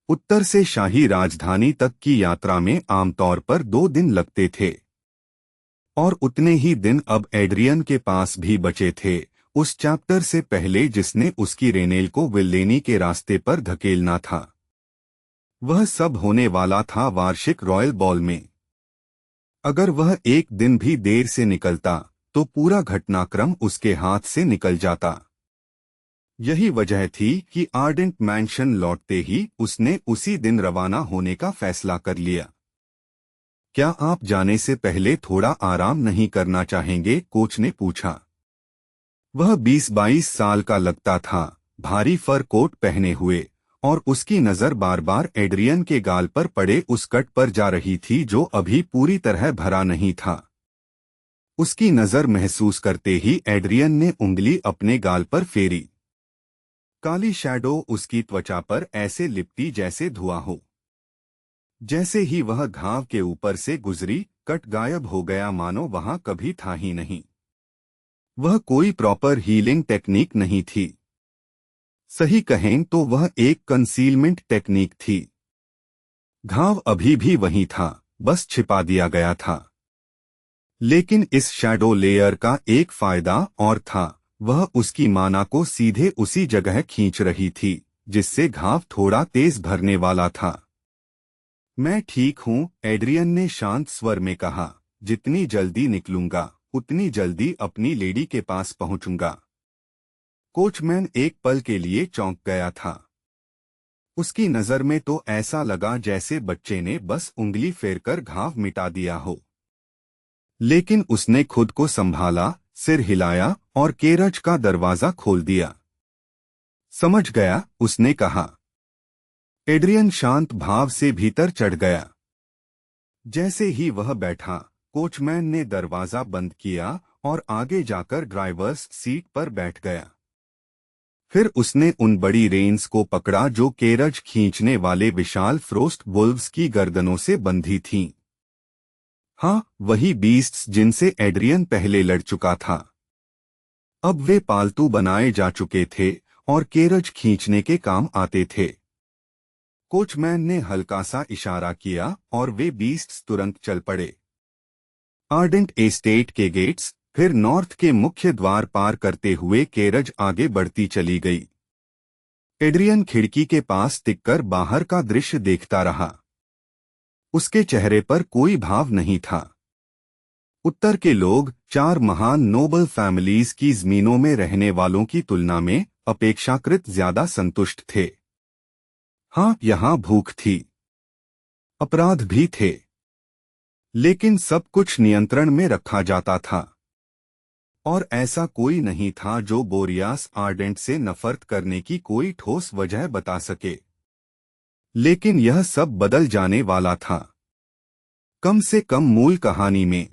उत्तर से शाही राजधानी तक की यात्रा में आमतौर पर 2 दिन लगते थे, और उतने ही दिन अब एड्रियन के पास भी बचे थे, उस चैप्टर से पहले जिसने उसकी रेनेल को विल्लेनी के रास्ते पर धकेलना था। वह सब होने वाला था वार्षिक रॉयल बॉल में। अगर वह एक दिन भी देर से निकलता तो पूरा घटनाक्रम उसके हाथ से निकल जाता। यही वजह थी कि आर्डेंट मैंशन लौटते ही उसने उसी दिन रवाना होने का फैसला कर लिया। क्या आप जाने से पहले थोड़ा आराम नहीं करना चाहेंगे? कोच ने पूछा। वह 20-22 साल का लगता था, भारी फर कोट पहने हुए, और उसकी नजर बार बार एड्रियन के गाल पर पड़े उस कट पर जा रही थी जो अभी पूरी तरह भरा नहीं था। उसकी नजर महसूस करते ही एड्रियन ने उंगली अपने गाल पर फेरी। काली शैडो उसकी त्वचा पर ऐसे लिपटी जैसे धुआं हो। जैसे ही वह घाव के ऊपर से गुजरी, कट गायब हो गया, मानो वहां कभी था ही नहीं। वह कोई प्रॉपर हीलिंग टेक्निक नहीं थी। सही कहें तो वह एक कंसीलमेंट टेक्निक थी। घाव अभी भी वहीं था, बस छिपा दिया गया था। लेकिन इस शैडो लेयर का एक फायदा और था, वह उसकी माना को सीधे उसी जगह खींच रही थी जिससे घाव थोड़ा तेज भरने वाला था। मैं ठीक हूं, एड्रियन ने शांत स्वर में कहा। जितनी जल्दी निकलूंगा उतनी जल्दी अपनी लेडी के पास पहुंचूंगा। कोचमैन एक पल के लिए चौंक गया था। उसकी नजर में तो ऐसा लगा जैसे बच्चे ने बस उंगली फेरकर घाव मिटा दिया हो। लेकिन उसने खुद को संभाला, सिर हिलाया और केरज का दरवाजा खोल दिया। समझ गया, उसने कहा। एड्रियन शांत भाव से भीतर चढ़ गया। जैसे ही वह बैठा, कोचमैन ने दरवाजा बंद किया और आगे जाकर ड्राइवर्स सीट पर बैठ गया। फिर उसने उन बड़ी रेन्स को पकड़ा जो केरज खींचने वाले विशाल फ्रोस्ट वुल्व्स की गर्दनों से बंधी थीं। हाँ, वही बीस्ट्स जिनसे एड्रियन पहले लड़ चुका था। अब वे पालतू बनाए जा चुके थे और केरज खींचने के काम आते थे। कोचमैन ने हल्का सा इशारा किया और वे बीस्ट्स तुरंत चल पड़े। आर्डेंट एस्टेट के गेट्स, फिर नॉर्थ के मुख्य द्वार पार करते हुए केरज आगे बढ़ती चली गई। एड्रियन खिड़की के पास टिककर बाहर का दृश्य देखता रहा। उसके चेहरे पर कोई भाव नहीं था। उत्तर के लोग 4 महान नोबल फैमिलीज की जमीनों में रहने वालों की तुलना में अपेक्षाकृत ज्यादा संतुष्ट थे। हाँ, यहाँ भूख थी, अपराध भी थे, लेकिन सब कुछ नियंत्रण में रखा जाता था। और ऐसा कोई नहीं था जो बोरियास आर्डेंट से नफरत करने की कोई ठोस वजह बता सके। लेकिन यह सब बदल जाने वाला था, कम से कम मूल कहानी में।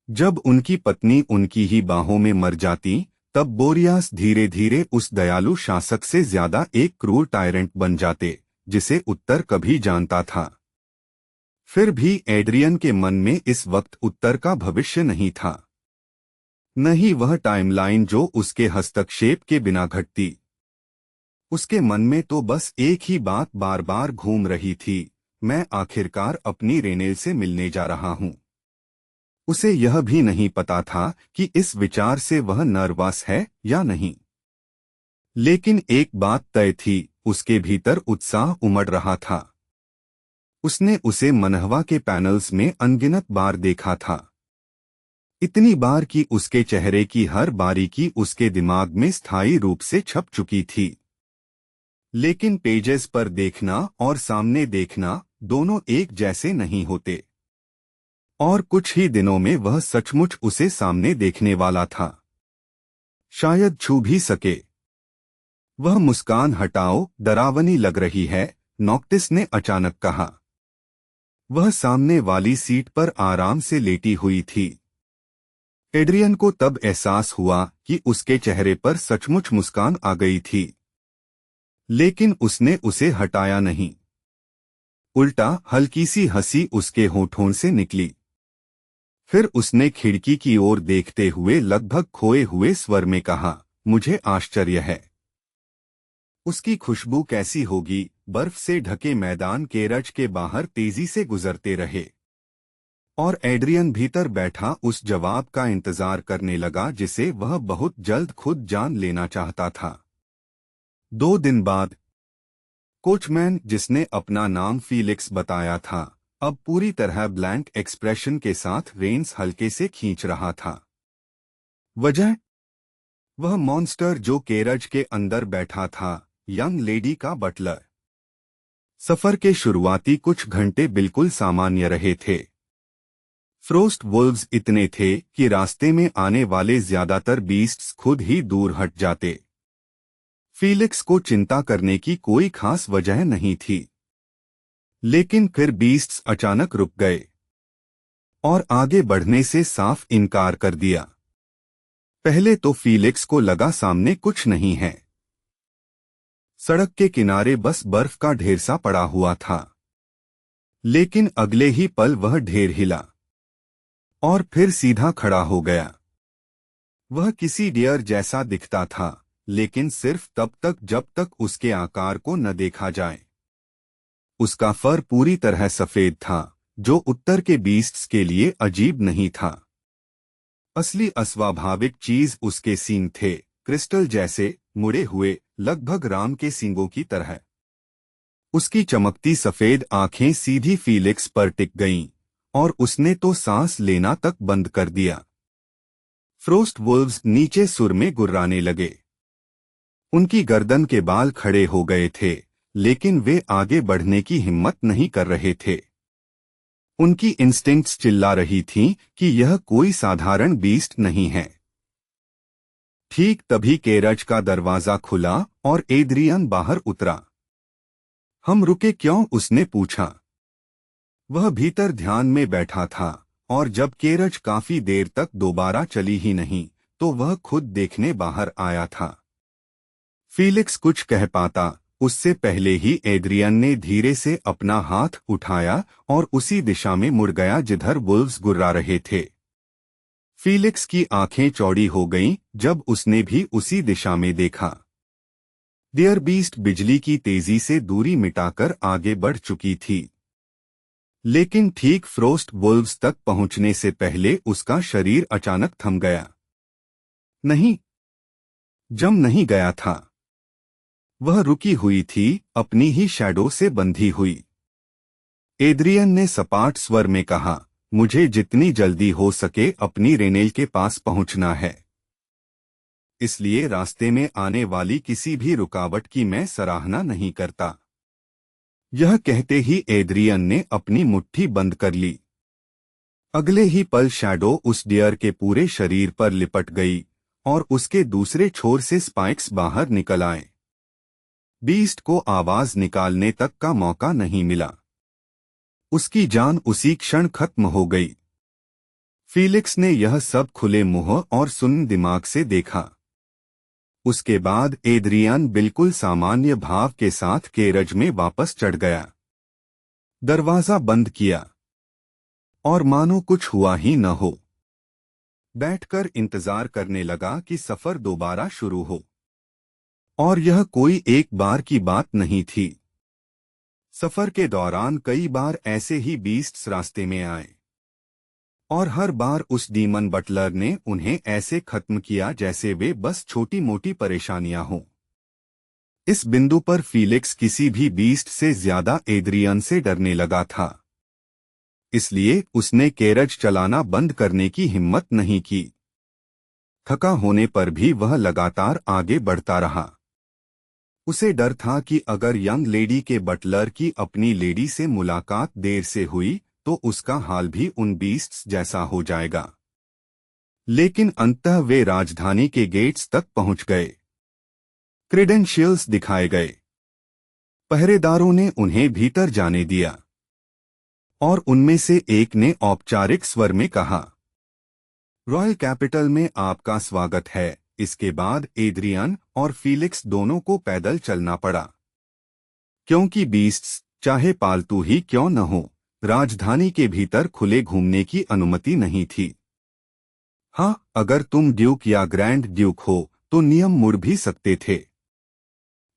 जब उनकी पत्नी उनकी ही बाहों में मर जाती, तब बोरियास धीरे धीरे उस दयालु शासक से ज्यादा एक क्रूर टायरेंट बन जाते जिसे उत्तर कभी जानता था। फिर भी एड्रियन के मन में इस वक्त उत्तर का भविष्य नहीं था, न ही वह टाइमलाइन जो उसके हस्तक्षेप के बिना घटती। उसके मन में तो बस एक ही बात बार बार घूम रही थी, मैं आखिरकार अपनी रेनेल से मिलने जा रहा हूं। उसे यह भी नहीं पता था कि इस विचार से वह नर्वस है या नहीं। लेकिन एक बात तय थी, उसके भीतर उत्साह उमड़ रहा था। उसने उसे मनहवा के पैनल्स में अनगिनत बार देखा था। इतनी बार कि उसके चेहरे की हर बारीकी उसके दिमाग में स्थायी रूप से छप चुकी थी। लेकिन पेजेस पर देखना और सामने देखना दोनों एक जैसे नहीं होते। और कुछ ही दिनों में वह सचमुच उसे सामने देखने वाला था, शायद छू भी सके। वह मुस्कान हटाओ, डरावनी लग रही है, नॉक्टिस ने अचानक कहा। वह सामने वाली सीट पर आराम से लेटी हुई थी। एड्रियन को तब एहसास हुआ कि उसके चेहरे पर सचमुच मुस्कान आ गई थी, लेकिन उसने उसे हटाया नहीं। उल्टा हल्की सी हंसी उसके होठों से निकली। फिर उसने खिड़की की ओर देखते हुए लगभग खोए हुए स्वर में कहा, मुझे आश्चर्य है। उसकी खुशबू कैसी होगी। बर्फ से ढके मैदान केरज के बाहर तेजी से गुजरते रहे और एड्रियन भीतर बैठा उस जवाब का इंतजार करने लगा जिसे वह बहुत जल्द खुद जान लेना चाहता था। 2 दिन बाद कोचमैन, जिसने अपना नाम फीलिक्स बताया था, अब पूरी तरह ब्लैंक एक्सप्रेशन के साथ रेन्स हल्के से खींच रहा था। वजह? वह मॉन्स्टर जो केरज के अंदर बैठा था, यंग लेडी का बटलर। सफर के शुरुआती कुछ घंटे बिल्कुल सामान्य रहे थे। फ्रोस्ट वुल्व्स इतने थे कि रास्ते में आने वाले ज्यादातर बीस्ट्स खुद ही दूर हट जाते। फीलिक्स को चिंता करने की कोई खास वजह नहीं थी, लेकिन फिर बीस्ट्स अचानक रुक गए और आगे बढ़ने से साफ इनकार कर दिया। पहले तो फीलिक्स को लगा सामने कुछ नहीं है। सड़क के किनारे बस बर्फ का ढेर सा पड़ा हुआ था, लेकिन अगले ही पल वह ढेर हिला और फिर सीधा खड़ा हो गया। वह किसी डियर जैसा दिखता था, लेकिन सिर्फ तब तक जब तक उसके आकार को न देखा जाए। उसका फर पूरी तरह सफेद था, जो उत्तर के बीस्ट्स के लिए अजीब नहीं था। असली अस्वाभाविक चीज उसके सींग थे, क्रिस्टल जैसे, मुड़े हुए, लगभग राम के सींगों की तरह। उसकी चमकती सफेद आंखें सीधी फीलिक्स पर टिक गईं और उसने तो सांस लेना तक बंद कर दिया। फ्रोस्ट वुल्व्स नीचे सुर में गुर्राने लगे। उनकी गर्दन के बाल खड़े हो गए थे, लेकिन वे आगे बढ़ने की हिम्मत नहीं कर रहे थे। उनकी इंस्टिंक्ट्स चिल्ला रही थीं कि यह कोई साधारण बीस्ट नहीं है। ठीक तभी केरज का दरवाजा खुला और एड्रियन बाहर उतरा। हम रुके क्यों? उसने पूछा। वह भीतर ध्यान में बैठा था और जब केरज काफी देर तक दोबारा चली ही नहीं, तो वह खुद देखने बाहर आया था। फीलिक्स कुछ कह पाता उससे पहले ही एड्रियन ने धीरे से अपना हाथ उठाया और उसी दिशा में मुड़ गया जिधर वुल्व्स गुर्रा रहे थे। फीलिक्स की आंखें चौड़ी हो गईं जब उसने भी उसी दिशा में देखा। डियर बीस्ट बिजली की तेजी से दूरी मिटाकर आगे बढ़ चुकी थी, लेकिन ठीक फ्रोस्ट वुल्व्स तक पहुंचने से पहले उसका शरीर अचानक थम गया। नहीं, जम नहीं गया था। वह रुकी हुई थी, अपनी ही शैडो से बंधी हुई। एड्रियन ने सपाट स्वर में कहा, मुझे जितनी जल्दी हो सके अपनी रेनेल के पास पहुंचना है, इसलिए रास्ते में आने वाली किसी भी रुकावट की मैं सराहना नहीं करता। यह कहते ही एड्रियन ने अपनी मुट्ठी बंद कर ली। अगले ही पल शैडो उस डियर के पूरे शरीर पर लिपट गई और उसके दूसरे छोर से स्पाइक्स बाहर निकल आए। बीस्ट को आवाज निकालने तक का मौका नहीं मिला। उसकी जान उसी क्षण खत्म हो गई। फीलिक्स ने यह सब खुले मुंह और सुन्न दिमाग से देखा। उसके बाद एड्रियन बिल्कुल सामान्य भाव के साथ केरज में वापस चढ़ गया, दरवाजा बंद किया और मानो कुछ हुआ ही न हो, बैठकर इंतजार करने लगा कि सफर दोबारा शुरू हो। और यह कोई एक बार की बात नहीं थी। सफर के दौरान कई बार ऐसे ही बीस्ट्स रास्ते में आए और हर बार उस डीमन बटलर ने उन्हें ऐसे खत्म किया जैसे वे बस छोटी मोटी परेशानियां हों। इस बिंदु पर फीलिक्स किसी भी बीस्ट से ज्यादा एड्रियन से डरने लगा था, इसलिए उसने केरज चलाना बंद करने की हिम्मत नहीं की। थका होने पर भी वह लगातार आगे बढ़ता रहा। उसे डर था कि अगर यंग लेडी के बटलर की अपनी लेडी से मुलाकात देर से हुई तो उसका हाल भी उन बीस्ट्स जैसा हो जाएगा। लेकिन अंततः वे राजधानी के गेट्स तक पहुंच गए। क्रेडेंशियल्स दिखाए गए। पहरेदारों ने उन्हें भीतर जाने दिया और उनमें से एक ने औपचारिक स्वर में कहा, रॉयल कैपिटल में आपका स्वागत है। इसके बाद एड्रियन और फीलिक्स दोनों को पैदल चलना पड़ा, क्योंकि बीस्ट्स, चाहे पालतू ही क्यों न हो, राजधानी के भीतर खुले घूमने की अनुमति नहीं थी। हाँ, अगर तुम ड्यूक या ग्रैंड ड्यूक हो तो नियम मुड़ भी सकते थे।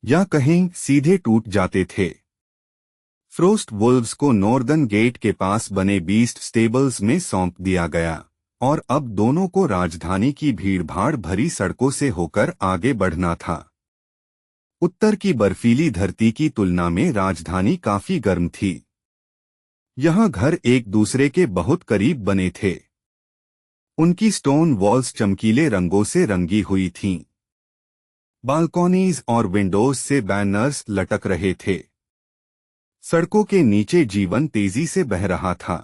या कहीं सीधे टूट जाते थे। फ्रोस्ट वुल्व्स को नॉर्दर्न गेट के पास बने बीस्ट स्टेबल्स में सौंप दिया गया और अब दोनों को राजधानी की भीड़भाड़ भरी सड़कों से होकर आगे बढ़ना था। उत्तर की बर्फीली धरती की तुलना में राजधानी काफी गर्म थी। यहाँ घर एक दूसरे के बहुत करीब बने थे। उनकी स्टोन वॉल्स चमकीले रंगों से रंगी हुई थीं। बालकॉनीज और विंडोज से बैनर्स लटक रहे थे। सड़कों के नीचे जीवन तेजी से बह रहा था।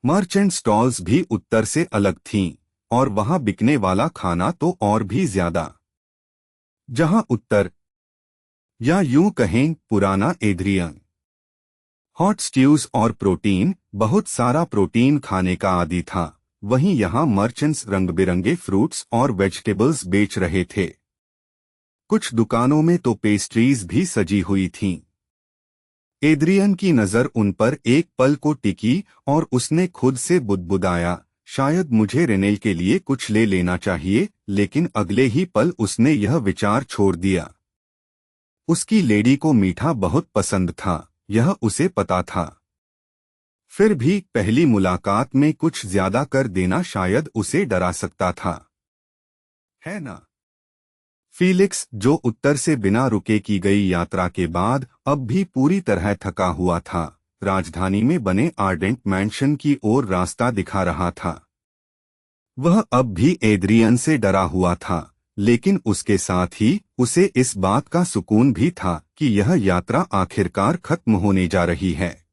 मर्चेंट स्टॉल्स भी उत्तर से अलग थीं और वहां बिकने वाला खाना तो और भी ज्यादा। जहां उत्तर, या यूं कहें पुराना एड्रियन, हॉट स्ट्यूज और प्रोटीन, बहुत सारा प्रोटीन खाने का आदी था, वहीं यहां मर्चेंट्स रंग-बिरंगे फ्रूट्स और वेजिटेबल्स बेच रहे थे। कुछ दुकानों में तो पेस्ट्रीज भी सजी हुई थीं। एड्रियन की नजर उन पर एक पल को टिकी और उसने खुद से बुदबुदाया, शायद मुझे रेनेल के लिए कुछ ले लेना चाहिए, लेकिन अगले ही पल उसने यह विचार छोड़ दिया। उसकी लेडी को मीठा बहुत पसंद था, यह उसे पता था। फिर भी पहली मुलाकात में कुछ ज्यादा कर देना शायद उसे डरा सकता था, है ना? फीलिक्स, जो उत्तर से बिना रुके की गई यात्रा के बाद अब भी पूरी तरह थका हुआ था, राजधानी में बने आर्डेंट मैंशन की ओर रास्ता दिखा रहा था। वह अब भी एड्रियन से डरा हुआ था, लेकिन उसके साथ ही उसे इस बात का सुकून भी था कि यह यात्रा आखिरकार खत्म होने जा रही है।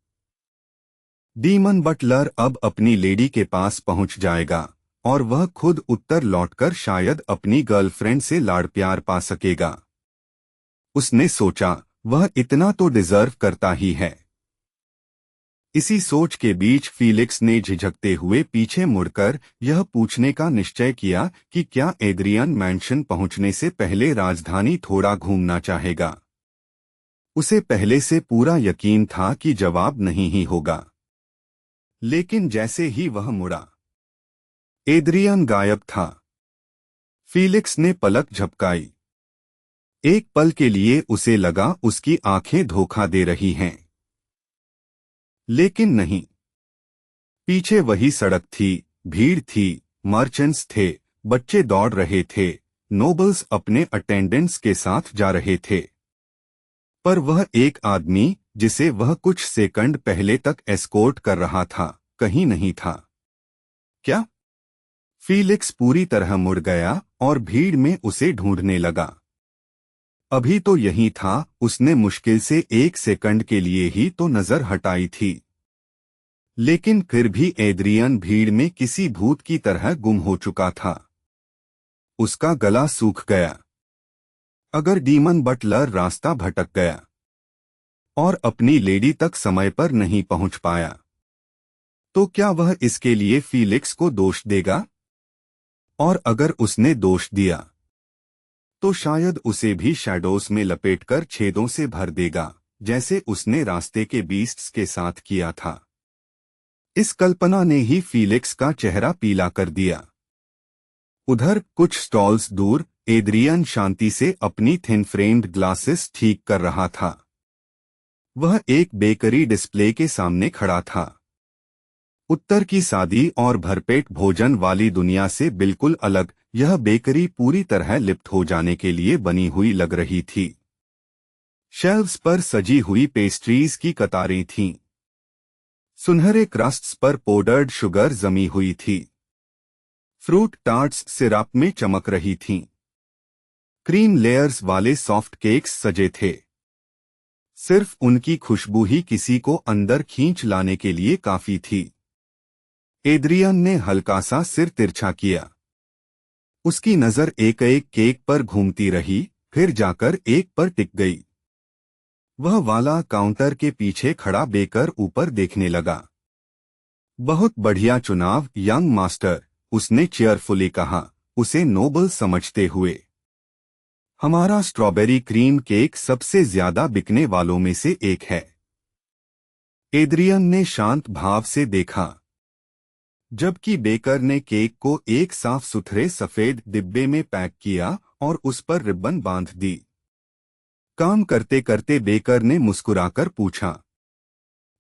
डीमन बटलर अब अपनी लेडी के पास पहुंच जाएगा और वह खुद उत्तर लौटकर शायद अपनी गर्लफ्रेंड से लाड़ प्यार पा सकेगा। उसने सोचा, वह इतना तो डिजर्व करता ही है। इसी सोच के बीच फीलिक्स ने झिझकते हुए पीछे मुड़कर यह पूछने का निश्चय किया कि क्या एड्रियन मैंशन पहुंचने से पहले राजधानी थोड़ा घूमना चाहेगा। उसे पहले से पूरा यकीन था कि जवाब नहीं ही होगा, लेकिन जैसे ही वह मुड़ा, एड्रियन गायब था। फीलिक्स ने पलक झपकाई। एक पल के लिए उसे लगा उसकी आंखें धोखा दे रही हैं, लेकिन नहीं। पीछे वही सड़क थी, भीड़ थी, मर्चेंट्स थे, बच्चे दौड़ रहे थे, नोबल्स अपने अटेंडेंट्स के साथ जा रहे थे। पर वह एक आदमी, जिसे वह कुछ सेकंड पहले तक एस्कॉर्ट कर रहा था, कहीं नहीं था। क्या? फीलिक्स पूरी तरह मुड़ गया और भीड़ में उसे ढूंढने लगा। अभी तो यही था, उसने मुश्किल से एक सेकंड के लिए ही तो नजर हटाई थी। लेकिन फिर भी एड्रियन भीड़ में किसी भूत की तरह गुम हो चुका था। उसका गला सूख गया। अगर डीमन बटलर रास्ता भटक गया और अपनी लेडी तक समय पर नहीं पहुंच पाया, तो क्या वह इसके लिए फीलिक्स को दोष देगा? और अगर उसने दोष दिया, तो शायद उसे भी शैडोज में लपेटकर छेदों से भर देगा, जैसे उसने रास्ते के बीस्ट्स के साथ किया था। इस कल्पना ने ही फीलिक्स का चेहरा पीला कर दिया। उधर कुछ स्टॉल्स दूर, एड्रियन शांति से अपनी थिन फ्रेम्ड ग्लासेस ठीक कर रहा था। वह एक बेकरी डिस्प्ले के सामने खड़ा था। उत्तर की सादी और भरपेट भोजन वाली दुनिया से बिल्कुल अलग यह बेकरी पूरी तरह लिप्त हो जाने के लिए बनी हुई लग रही थी। शेल्व्स पर सजी हुई पेस्ट्रीज की कतारें थीं। सुनहरे क्रस्ट्स पर पाउडर्ड शुगर जमी हुई थी। फ्रूट टार्ट्स सिरप में चमक रही थीं। क्रीम लेयर्स वाले सॉफ्ट केक्स सजे थे। सिर्फ उनकी खुशबू ही किसी को अंदर खींच लाने के लिए काफी थी। एड्रियन ने हल्का सा सिर तिरछा किया। उसकी नजर एक एक केक पर घूमती रही, फिर जाकर एक पर टिक गई। वह वाला काउंटर के पीछे खड़ा बेकर ऊपर देखने लगा। बहुत बढ़िया चुनाव यंग मास्टर, उसने चेयरफुली कहा, उसे नोबल समझते हुए। हमारा स्ट्रॉबेरी क्रीम केक सबसे ज्यादा बिकने वालों में से एक है। एड्रियन ने शांत भाव से देखा, जबकि बेकर ने केक को एक साफ सुथरे सफेद डिब्बे में पैक किया और उस पर रिबन बांध दी। काम करते करते बेकर ने मुस्कुराकर पूछा,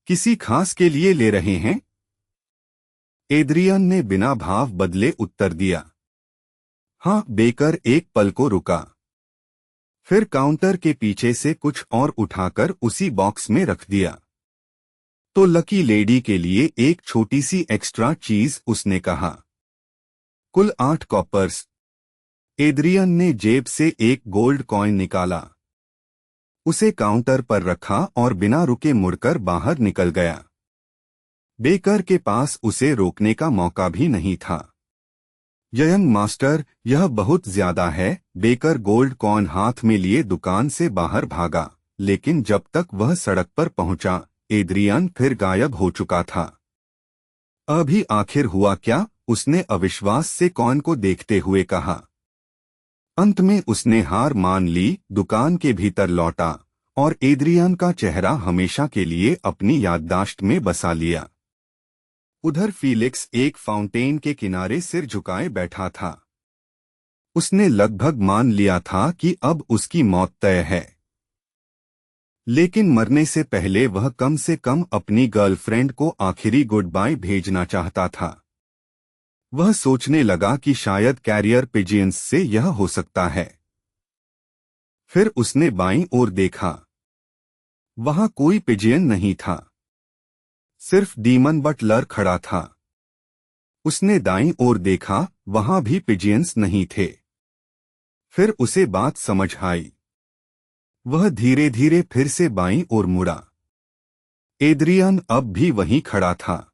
किसी खास के लिए ले रहे हैं? एड्रियन ने बिना भाव बदले उत्तर दिया। हाँ। बेकर एक पल को रुका, फिर काउंटर के पीछे से कुछ और उठाकर उसी बॉक्स में रख दिया। तो लकी लेडी के लिए एक छोटी सी एक्स्ट्रा चीज, उसने कहा। कुल 8 कॉपर्स। एड्रियन ने जेब से एक गोल्ड कॉइन निकाला, उसे काउंटर पर रखा और बिना रुके मुड़कर बाहर निकल गया। बेकर के पास उसे रोकने का मौका भी नहीं था। यंग मास्टर, यह बहुत ज्यादा है। बेकर गोल्ड कॉइन हाथ में लिए दुकान से बाहर भागा, लेकिन जब तक वह सड़क पर पहुंचा, एड्रियन फिर गायब हो चुका था। अभी आखिर हुआ क्या? उसने अविश्वास से कॉइन को देखते हुए कहा। अंत में उसने हार मान ली, दुकान के भीतर लौटा और एड्रियन का चेहरा हमेशा के लिए अपनी याददाश्त में बसा लिया। उधर फीलिक्स एक फाउंटेन के किनारे सिर झुकाए बैठा था। उसने लगभग मान लिया था कि अब उसकी मौत तय है, लेकिन मरने से पहले वह कम से कम अपनी गर्लफ्रेंड को आखिरी गुड बाय भेजना चाहता था। वह सोचने लगा कि शायद कैरियर पिजियंस से यह हो सकता है। फिर उसने बाईं ओर देखा, वहां कोई पिजियन नहीं था, सिर्फ डीमन बटलर खड़ा था। उसने दाईं ओर देखा, वहां भी पिजियंस नहीं थे। फिर उसे बात समझ आई। वह धीरे धीरे फिर से बाईं ओर मुड़ा। एड्रियन अब भी वहीं खड़ा था।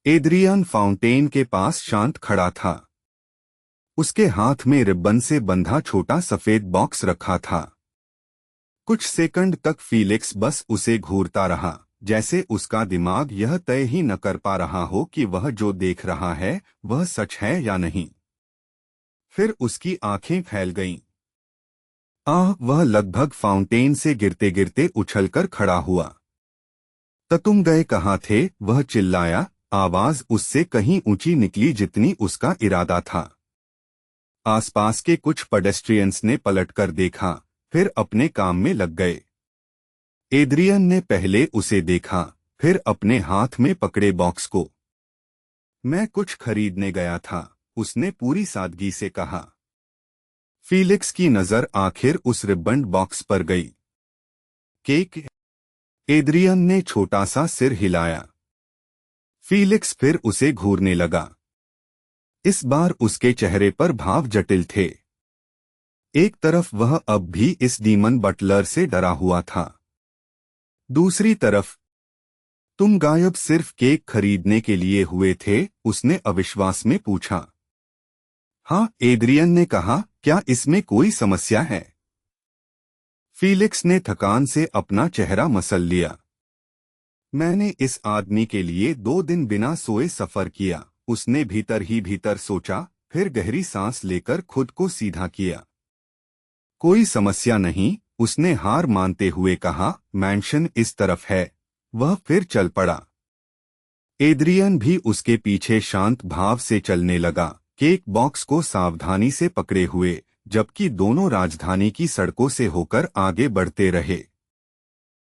एड्रियन फाउंटेन के पास शांत खड़ा था। उसके हाथ में रिबन से बंधा छोटा सफेद बॉक्स रखा था। कुछ सेकंड तक फीलिक्स बस उसे घूरता रहा, जैसे उसका दिमाग यह तय ही न कर पा रहा हो कि वह जो देख रहा है वह सच है या नहीं। फिर उसकी आंखें फैल गईं। वह लगभग फाउंटेन से गिरते गिरते उछलकर खड़ा हुआ। तो तुम गए कहाँ थे? वह चिल्लाया। आवाज उससे कहीं ऊंची निकली जितनी उसका इरादा था। आसपास के कुछ पेडेस्ट्रियंस ने पलटकर देखा, फिर अपने काम में लग गए। एड्रियन ने पहले उसे देखा, फिर अपने हाथ में पकड़े बॉक्स को। मैं कुछ खरीदने गया था, उसने पूरी सादगी से कहा। फीलिक्स की नजर आखिर उस रिबन बॉक्स पर गई। केक? एड्रियन ने छोटा सा सिर हिलाया। फीलिक्स फिर उसे घूरने लगा। इस बार उसके चेहरे पर भाव जटिल थे। एक तरफ वह अब भी इस डीमन बटलर से डरा हुआ था, दूसरी तरफ, तुम गायब सिर्फ केक खरीदने के लिए हुए थे? उसने अविश्वास में पूछा। हाँ, एड्रियन ने कहा। क्या इसमें कोई समस्या है? फीलिक्स ने थकान से अपना चेहरा मसल लिया। मैंने इस आदमी के लिए 2 दिन बिना सोए सफर किया। उसने भीतर ही भीतर सोचा, फिर गहरी सांस लेकर खुद को सीधा किया। कोई समस्या नहीं, उसने हार मानते हुए कहा। मैंशन इस तरफ है। वह फिर चल पड़ा। एड्रियन भी उसके पीछे शांत भाव से चलने लगा, केक बॉक्स को सावधानी से पकड़े हुए, जबकि दोनों राजधानी की सड़कों से होकर आगे बढ़ते रहे।